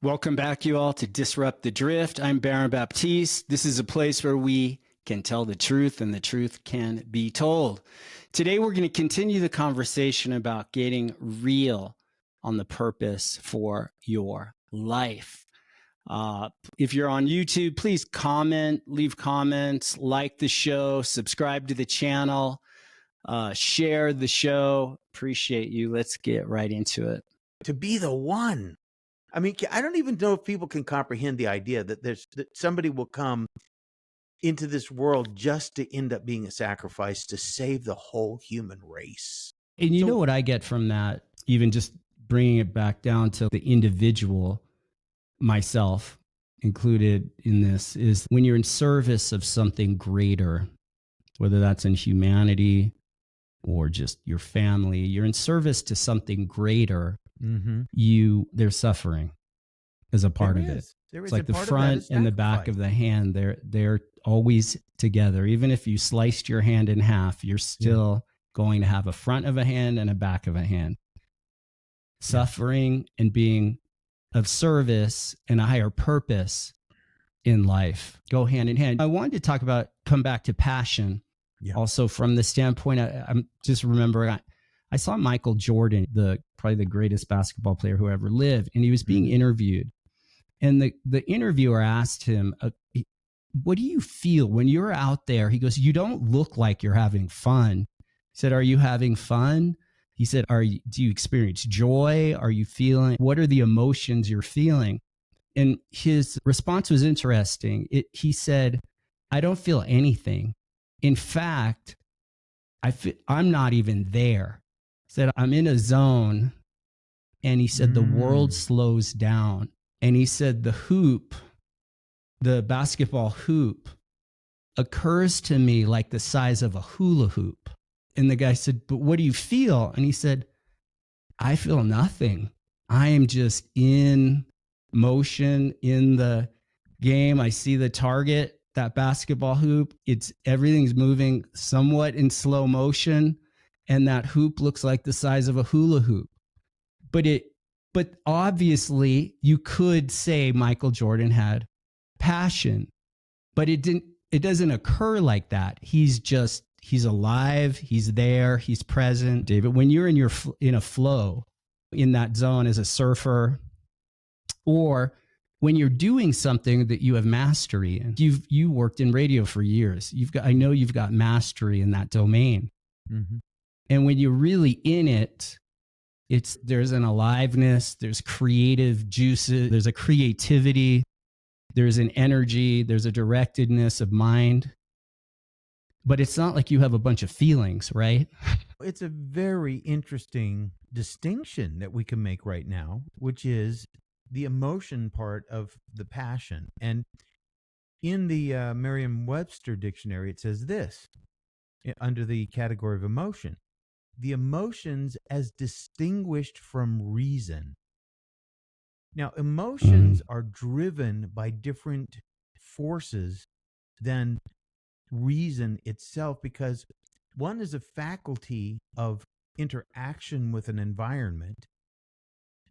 Welcome back, you all, to Disrupt the Drift. I'm Baron Baptiste. This is a place where we can tell the truth and the truth can be told. Today, we're going to continue the conversation about getting real on the purpose for your life. If you're on YouTube, please comment, leave comments, like the show, subscribe to the channel, share the show. Appreciate you. Let's get right into it. To be the one. I mean, I don't even know if people can comprehend the idea that that somebody will come into this world just to end up being a sacrifice to save the whole human race. And you know what I get from that, even just bringing it back down to the individual, myself included in this, is when you're in service of something greater, whether that's in humanity or just your family, you're in service to something greater. There's suffering as a part of it. It's like the front and the back of the hand. They're always together. Even if you sliced your hand in half, you're still going to have a front of a hand and a back of a hand. Suffering and being of service and a higher purpose in life go hand in hand. I wanted to come back to passion. Also from the standpoint, I'm just remembering, I saw Michael Jordan, probably the greatest basketball player who ever lived, and he was being interviewed. And the interviewer asked him, what do you feel when you're out there? He goes, you don't look like you're having fun. He said, are you having fun? He said, do you experience joy? What are the emotions you're feeling? And his response was interesting. He said, I don't feel anything. In fact, I'm not even there. He said, I'm in a zone. And he said, the world slows down. And he said, the basketball hoop occurs to me like the size of a hula hoop. And the guy said, but what do you feel? And he said, I feel nothing. I am just in motion in the game. I see the target, that basketball hoop. Everything's moving somewhat in slow motion. And that hoop looks like the size of a hula hoop. But obviously you could say Michael Jordan had passion, but it doesn't occur like that. He's alive. He's there. He's present. David, when you're in a flow in that zone as a surfer, or when you're doing something that you have mastery in, you worked in radio for years. I know you've got mastery in that domain. And when you're really in it, there's an aliveness, there's creative juices, there's a creativity, there's an energy, there's a directedness of mind. But it's not like you have a bunch of feelings, right? It's a very interesting distinction that we can make right now, which is the emotion part of the passion. And in the Merriam-Webster dictionary, it says this, under the category of emotion: the emotions as distinguished from reason. Now, emotions are driven by different forces than reason itself, because one is a faculty of interaction with an environment,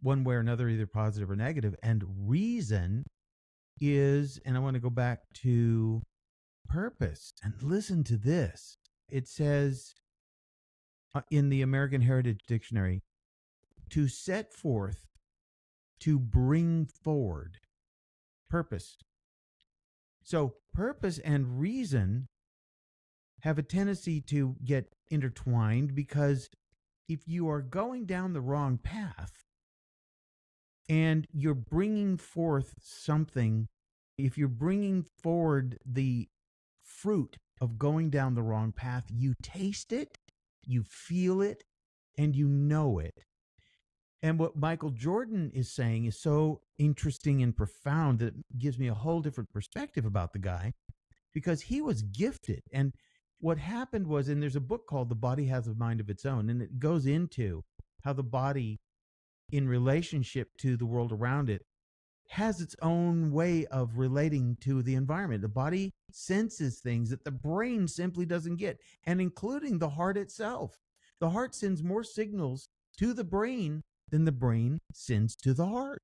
one way or another, either positive or negative, and reason is, and I want to go back to purpose, and listen to this. It says in the American Heritage Dictionary, to set forth, to bring forward. Purpose. So purpose and reason have a tendency to get intertwined, because if you are going down the wrong path and you're bringing forth something, if you're bringing forward the fruit of going down the wrong path, you taste it, you feel it, and you know it. And what Michael Jordan is saying is so interesting and profound that it gives me a whole different perspective about the guy, because he was gifted. And what happened was, and there's a book called The Body Has a Mind of Its Own, and it goes into how the body, in relationship to the world around it, has its own way of relating to the environment. The body senses things that the brain simply doesn't get, and including the heart itself. The heart sends more signals to the brain than the brain sends to the heart.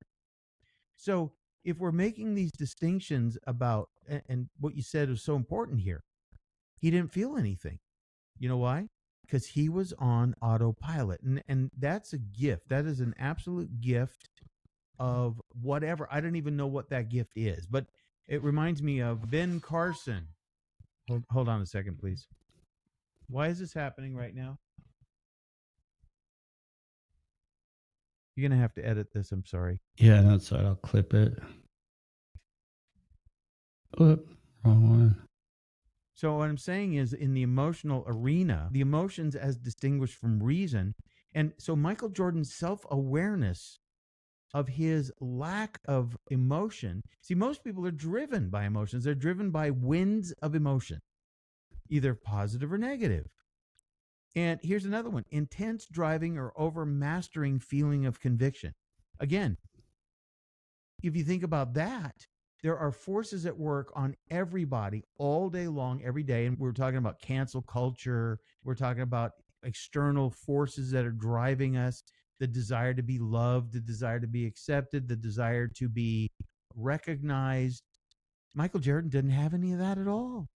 So if we're making these distinctions about, and what you said was so important here, he didn't feel anything. You know why? Because he was on autopilot. And that's a gift. That is an absolute gift of whatever. I don't even know what that gift is, but it reminds me of Ben Carson. Hold on a second, please. Why is this happening right now? You're going to have to edit this. I'm sorry. Yeah, that's right. I'll clip it. Oop, wrong one. So what I'm saying is, in the emotional arena, the emotions as distinguished from reason. And so Michael Jordan's self-awareness of his lack of emotion. See, most people are driven by emotions. They're driven by winds of emotion, either positive or negative. And here's another one: intense driving or overmastering feeling of conviction. Again, if you think about that, there are forces at work on everybody all day long, every day. And we're talking about cancel culture. We're talking about external forces that are driving us: the desire to be loved, the desire to be accepted, the desire to be recognized. Michael Jordan didn't have any of that at all.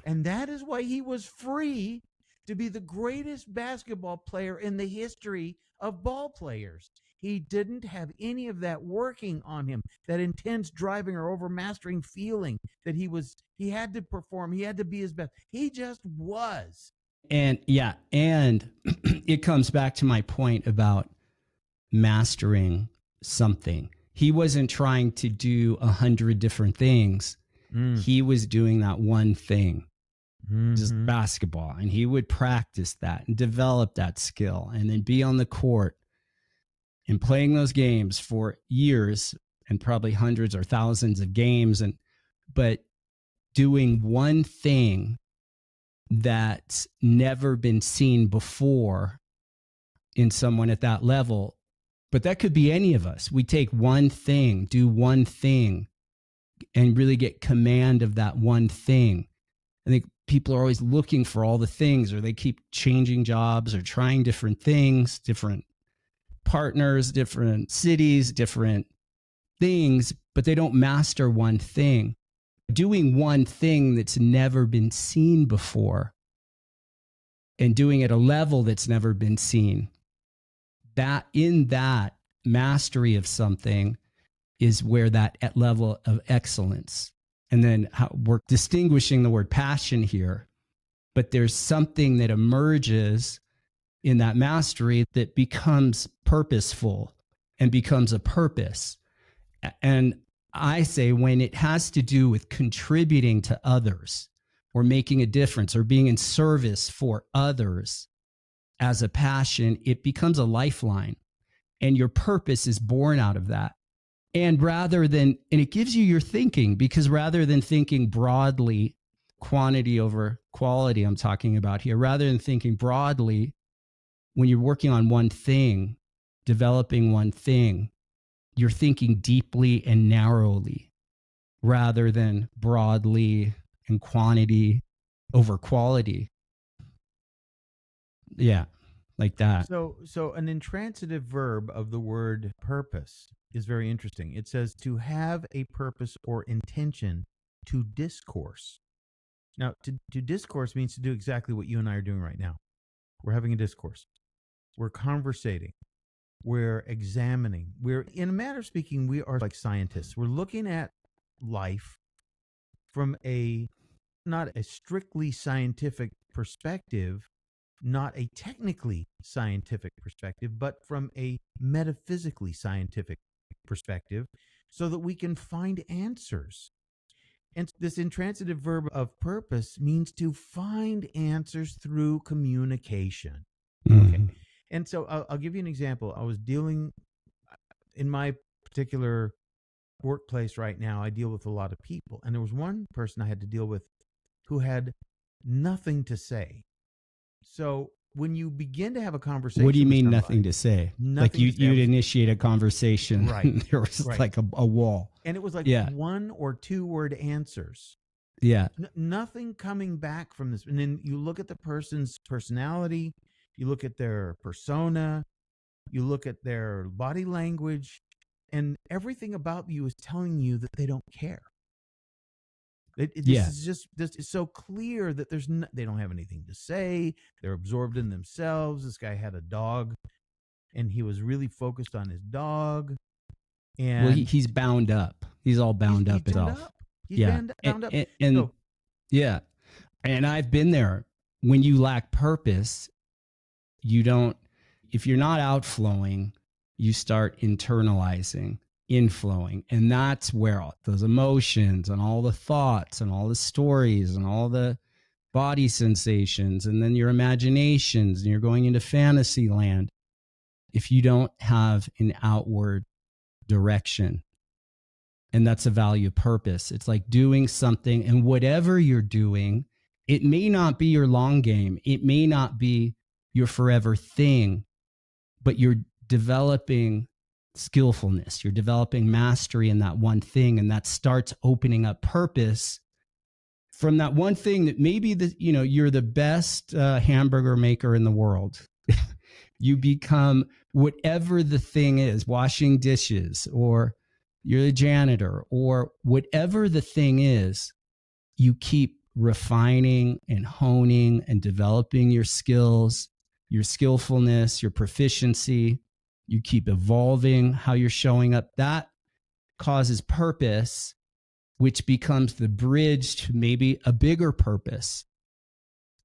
And that is why he was free to be the greatest basketball player in the history of ball players. He didn't have any of that working on him, that intense driving or overmastering feeling that he had to perform, he had to be his best. He just was. And yeah, and it comes back to my point about mastering something. He wasn't trying to do 100 different things. He was doing that one thing, just basketball. And he would practice that and develop that skill and then be on the court and playing those games for years and probably hundreds or thousands of games. But doing one thing that's never been seen before in someone at that level. But that could be any of us. We take one thing, do one thing, and really get command of that one thing. I think people are always looking for all the things, or they keep changing jobs or trying different things, different partners, different cities, different things, but they don't master one thing. Doing one thing that's never been seen before and doing it at a level that's never been seen, that in that mastery of something is where that level of excellence. And then we're distinguishing the word passion here, but there's something that emerges in that mastery that becomes purposeful and becomes a purpose. And I say when it has to do with contributing to others or making a difference or being in service for others as a passion, it becomes a lifeline, and your purpose is born out of that. And it gives you your thinking, because rather than thinking broadly, quantity over quality, I'm talking about here, rather than thinking broadly, when you're working on one thing, developing one thing, you're thinking deeply and narrowly rather than broadly and quantity over quality. Yeah, like that. So an intransitive verb of the word purpose is very interesting. It says to have a purpose or intention to discourse. Now, to discourse means to do exactly what you and I are doing right now. We're having a discourse. We're conversating. We're examining. In a manner of speaking, we are like scientists. We're looking at life from not a strictly scientific perspective, not a technically scientific perspective, but from a metaphysically scientific perspective, so that we can find answers. And this intransitive verb of purpose means to find answers through communication. Okay. And so I'll give you an example. I was dealing in my particular workplace right now. I deal with a lot of people, and there was one person I had to deal with who had nothing to say. So when you begin to have a conversation, what do you mean nothing to say? Like you'd initiate a conversation, right? And there was like a wall, and it was like one or two word answers. Yeah, nothing coming back from this. And then you look at the person's personality, you look at their persona, you look at their body language, and everything about you is telling you that they don't care. This Yeah. is just this is so clear that they don't have anything to say. They're absorbed in themselves. This guy had a dog, and he was really focused on his dog. Well, And he's bound up. He's all bound he's up bound himself. up. He's Yeah. bound up. And So yeah. And I've been there. When you lack purpose, you don't, if you're not outflowing, you start internalizing, inflowing. And that's where all those emotions and all the thoughts and all the stories and all the body sensations and then your imaginations and you're going into fantasy land. If you don't have an outward direction, and that's a value of purpose. It's like doing something, and whatever you're doing, it may not be your long game. It may not be your forever thing, but you're developing skillfulness. You're developing mastery in that one thing, and that starts opening up purpose from that one thing that maybe you're the best hamburger maker in the world. You become whatever the thing is, washing dishes, or you're the janitor, or whatever the thing is, you keep refining and honing and developing your skills, your skillfulness, your proficiency. You keep evolving how you're showing up. That causes purpose, which becomes the bridge to maybe a bigger purpose.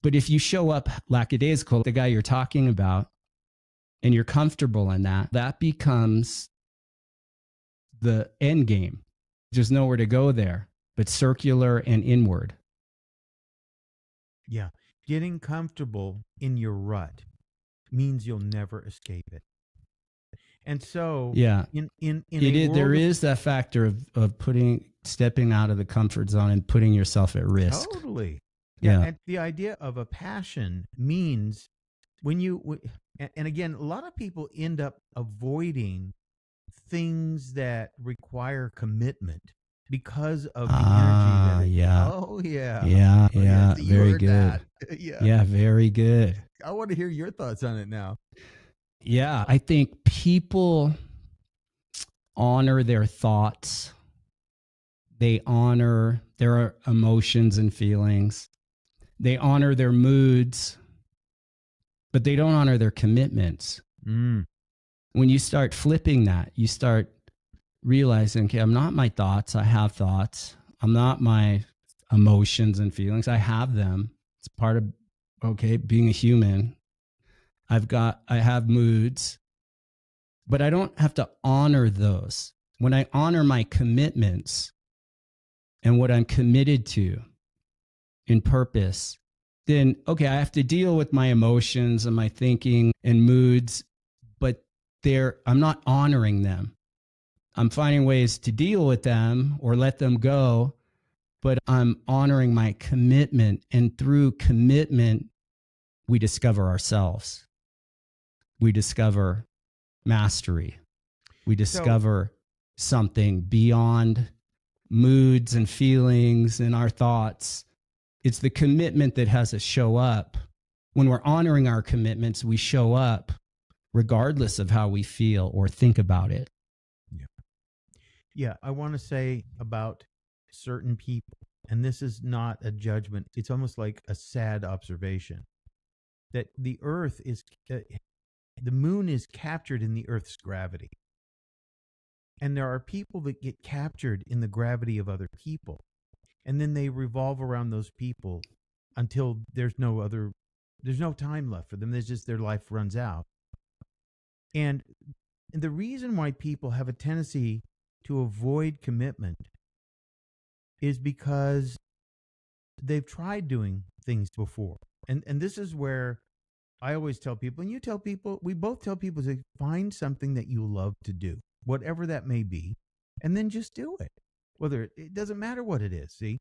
But if you show up lackadaisical, the guy you're talking about, and you're comfortable in that, that becomes the end game. There's nowhere to go there, but circular and inward. yeah, getting comfortable in your rut means you'll never escape it. And so, Yeah, in a world there is that factor of stepping out of the comfort zone and putting yourself at risk. totally, yeah, Yeah. and the idea of a passion means when you and again, a lot of people end up avoiding things that require commitment because of the energy that it. Yeah. Oh yeah, Yeah. oh, Yeah. So you Very heard good. that. Yeah, Yeah. Very good. I want to hear your thoughts on it now. Yeah. I think people honor their thoughts, they honor their emotions and feelings, they honor their moods, but they don't honor their commitments. Mm. When you start flipping that, you start realizing, okay, I'm not my thoughts. I have thoughts. I'm not my emotions and feelings. I have them. It's part of, okay, being a human. I have moods, but I don't have to honor those. When I honor my commitments and what I'm committed to in purpose, then, okay, I have to deal with my emotions and my thinking and moods, but I'm not honoring them. I'm finding ways to deal with them or let them go, but I'm honoring my commitment. And through commitment, we discover ourselves. We discover mastery. We discover something beyond moods and feelings and our thoughts. It's the commitment that has us show up. When we're honoring our commitments, we show up regardless of how we feel or think about it. Yeah, I want to say about certain people, and this is not a judgment, it's almost like a sad observation, that the earth is, the moon is captured in the earth's gravity. And there are people that get captured in the gravity of other people. And then they revolve around those people until there's no time left for them. There's just their life runs out. And the reason why people have a tendency to avoid commitment is because they've tried doing things before. And this is where I always tell people, and you tell people, we both tell people, to find something that you love to do, whatever that may be, and then just do it. Whether it doesn't matter what it is, see?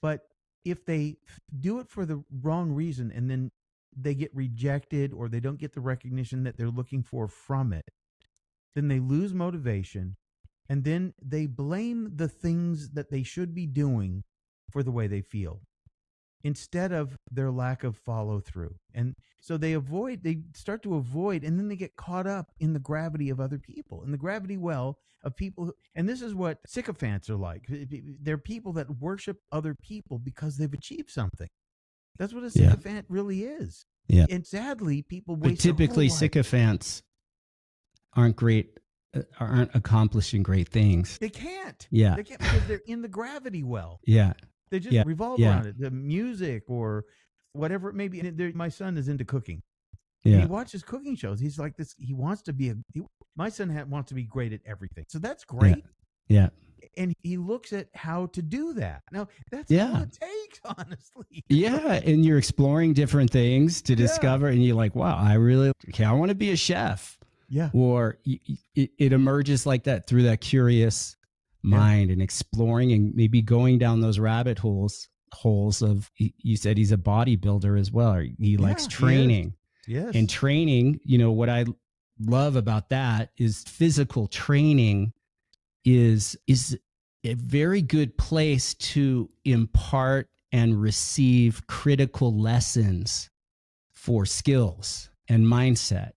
But if they do it for the wrong reason and then they get rejected or they don't get the recognition that they're looking for from it, then they lose motivation, and then they blame the things that they should be doing for the way they feel. instead of their lack of follow through. And so they start to avoid, and then they get caught up in the gravity of other people, in the gravity well of people. And this is what sycophants are like. They're people that worship other people because they've achieved something. That's what a Yeah. sycophant really is. Yeah. And sadly, people But waste their typically whole life. sycophants aren't accomplishing great things. They can't. Yeah. They can't because they're in the gravity well. Yeah. They just Yeah. revolve Yeah. around it, the music or whatever it may be. And my son is into cooking. Yeah. He watches cooking shows. He's like this. He wants to be my son wants to be great at everything. So that's great. Yeah. And he looks at how to do that. Now, that's Yeah. all it takes, honestly. Yeah. And you're exploring different things to discover, and you're like, wow, I want to be a chef. Yeah. Or it emerges like that through that curious mind and exploring and maybe going down those rabbit holes of, you said he's a bodybuilder as well. Or he likes training. Yes. And training, what I love about that is physical training is a very good place to impart and receive critical lessons for skills and mindset.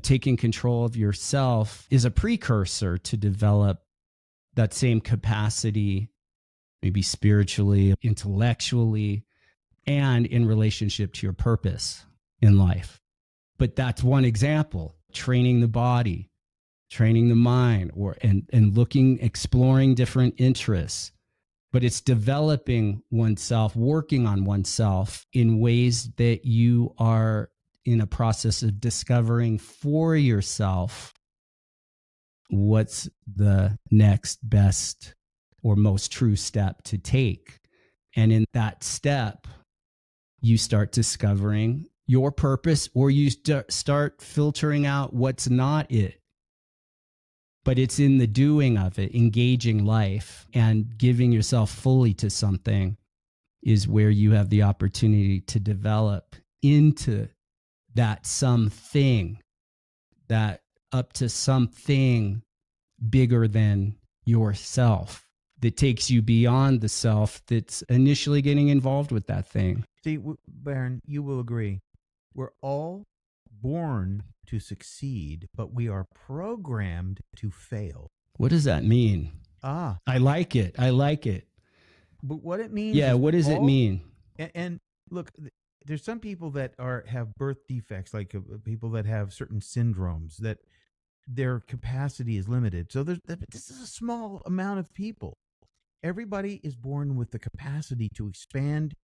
Taking control of yourself is a precursor to develop that same capacity, maybe spiritually, intellectually, and in relationship to your purpose in life. But that's one example, training the body, training the mind, and exploring different interests. But it's developing oneself, working on oneself in ways that you are in a process of discovering for yourself what's the next best or most true step to take. And in that step, you start discovering your purpose, or you start filtering out what's not it. But it's in the doing of it, engaging life and giving yourself fully to something is where you have the opportunity to develop into that something, that up to something bigger than yourself that takes you beyond the self that's initially getting involved with that thing. See, Baron, you will agree. We're all born to succeed, but we are programmed to fail. What does that mean? I like it. But what it means what does it mean? And look, there's some people that have birth defects, like people that have certain syndromes that their capacity is limited. So this is a small amount of people. Everybody is born with the capacity to expand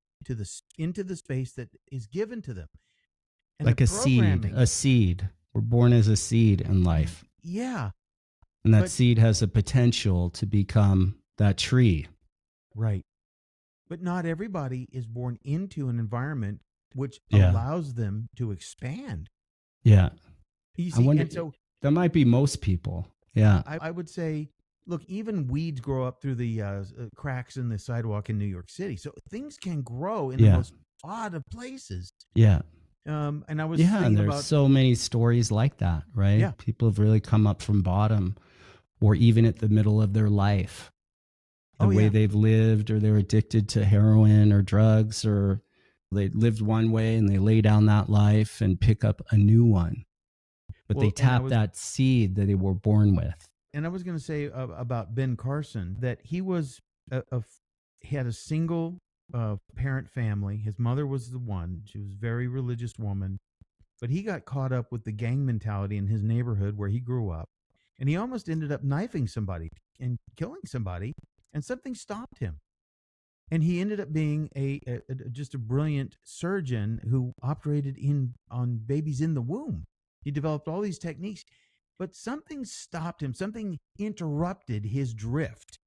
into the space that is given to them. And like a seed. We're born as a seed in life. Yeah. And that seed has a potential to become that tree. Right. But not everybody is born into an environment which allows them to expand. Yeah. You see, and so that might be most people. Yeah. I would say, look, even weeds grow up through the cracks in the sidewalk in New York City. So things can grow in the most odd of places. Yeah. And I was and there's so many stories like that, right? Yeah. People have really come up from bottom, or even at the middle of their life. The way they've lived, or they're addicted to heroin or drugs, or they lived one way and they lay down that life and pick up a new one. But they tap that seed that they were born with. And I was going to say about Ben Carson that he was he had a single parent family. His mother was the one. She was a very religious woman. But he got caught up with the gang mentality in his neighborhood where he grew up. And he almost ended up knifing somebody and killing somebody. And something stopped him. And he ended up being just a brilliant surgeon who operated on babies in the womb. He developed all these techniques. But something stopped him. Something interrupted his drift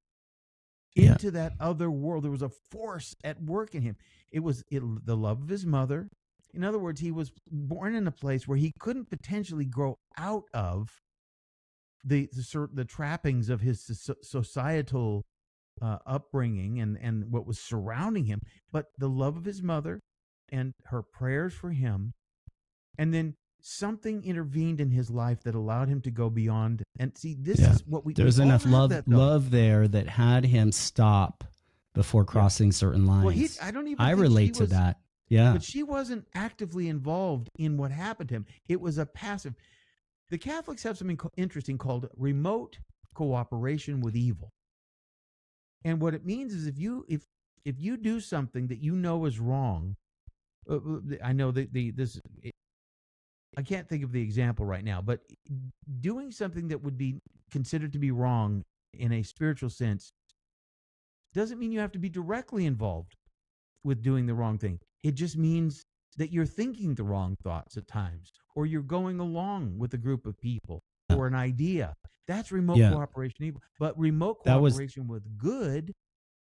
into that other world. There was a force at work in him. It was the love of his mother. In other words, he was born in a place where he couldn't potentially grow out of the trappings of his societal upbringing and what was surrounding him. But the love of his mother and her prayers for him, and then something intervened in his life that allowed him to go beyond. And see, this is what there's enough love there that had him stop before crossing certain Well, lines. I don't even I think she relate to was, that. Yeah. but she wasn't actively involved in what happened to him. It was a passive. The Catholics have something interesting called remote cooperation with evil. And what it means is if you do something that you know is wrong, I know that I can't think of the example right now, but doing something that would be considered to be wrong in a spiritual sense doesn't mean you have to be directly involved with doing the wrong thing. It just means that you're thinking the wrong thoughts at times, or you're going along with a group of people or an idea. That's remote cooperation evil. But remote cooperation with good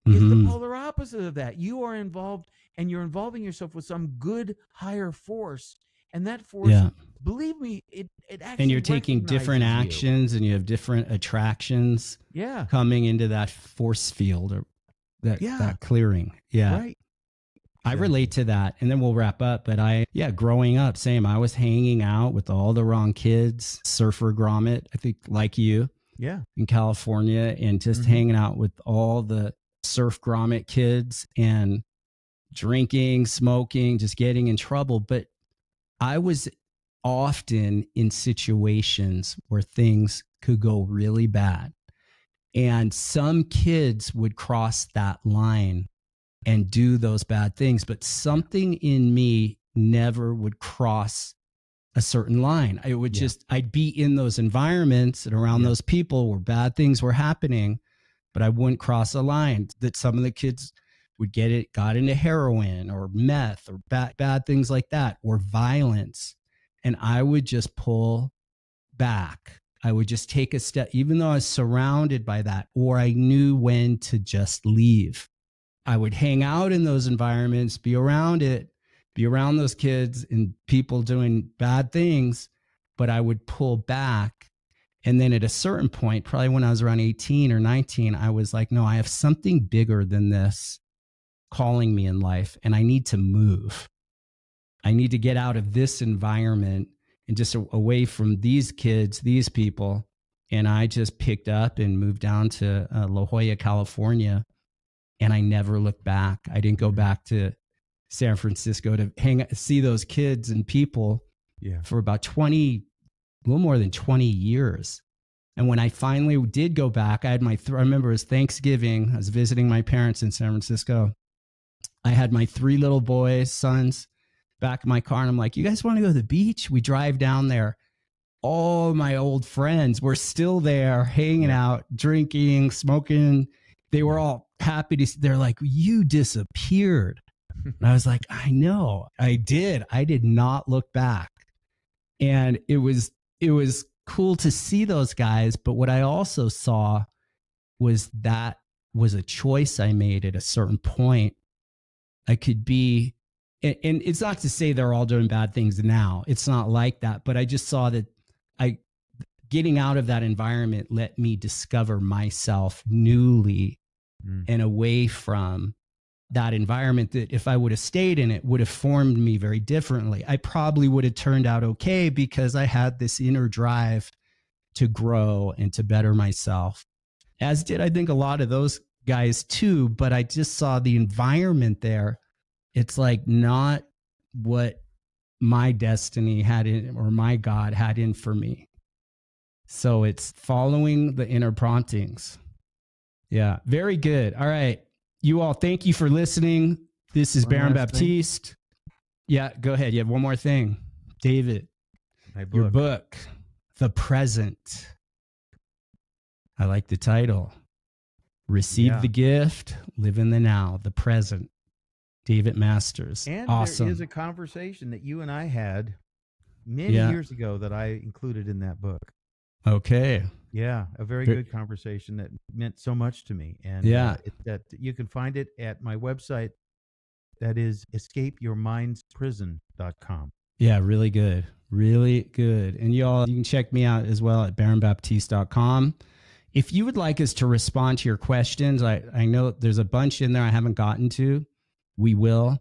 is the polar opposite of that. You are involved and you're involving yourself with some good higher force. And that force, believe me, it actually and you're taking different actions and you have different attractions coming into that force field or that clearing. Yeah. Right. I relate to that. And then we'll wrap up. But growing up, same. I was hanging out with all the wrong kids, surfer grommet, I think like you. Yeah. In California, and just hanging out with all the surf grommet kids and drinking, smoking, just getting in trouble. But I was often in situations where things could go really bad. And some kids would cross that line and do those bad things. But something in me never would cross a certain line. I would I'd be in those environments and around those people where bad things were happening, but I wouldn't cross a line. That some of the kids got into heroin or meth or bad things like that, or violence. And I would just pull back. I would just take a step, even though I was surrounded by that, or I knew when to just leave. I would hang out in those environments, be around those kids and people doing bad things, but I would pull back. And then at a certain point, probably when I was around 18 or 19, I was like, no, I have something bigger than this calling me in life, and I need to move. I need to get out of this environment and just away from these kids, these people. And I just picked up and moved down to La Jolla, California. And I never looked back. I didn't go back to San Francisco to see those kids and people for about a little more than 20 years. And when I finally did go back, I remember it was Thanksgiving. I was visiting my parents in San Francisco. I had my 3 little sons back in my car. And I'm like, you guys want to go to the beach? We drive down there. All my old friends were still there hanging out, drinking, smoking. They were all happy they're like, you disappeared. And I was like, I know, I did. I did not look back. And it was cool to see those guys. But what I also saw was that was a choice I made at a certain point. I could be, and it's not to say they're all doing bad things now. It's not like that. But I just saw that getting out of that environment let me discover myself newly and away from that environment that if I would have stayed in it would have formed me very differently. I probably would have turned out okay because I had this inner drive to grow and to better myself, as did I think a lot of those guys too. But I just saw the environment there. It's like not what my destiny had in, or my God had in for me. So it's following the inner promptings. Yeah, very good. All right. You all, thank you for listening. This is Baron Baptiste. Yeah, go ahead. You have one more thing. David, your book, The Present. I like the title. Receive the gift, live in the now, the present. David Masters. And awesome. There is a conversation that you and I had many years ago that I included in that book. Okay. Yeah, a very good conversation that meant so much to me. And that you can find it at my website. That is escapeyourmindsprison.com. Yeah, really good. Really good. And you can check me out as well at baronbaptiste.com. If you would like us to respond to your questions, I know there's a bunch in there I haven't gotten to. We will.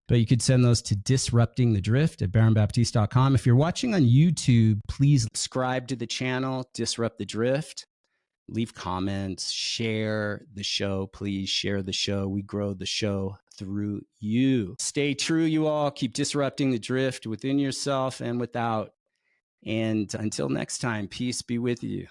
But you could send those to disruptingthedrift at baronbaptiste.com. If you're watching on YouTube, please subscribe to the channel, Disrupt the Drift. leave comments, share the show. Please share the show. We grow the show through you. Stay true, you all. Keep disrupting the drift within yourself and without. And until next time, peace be with you.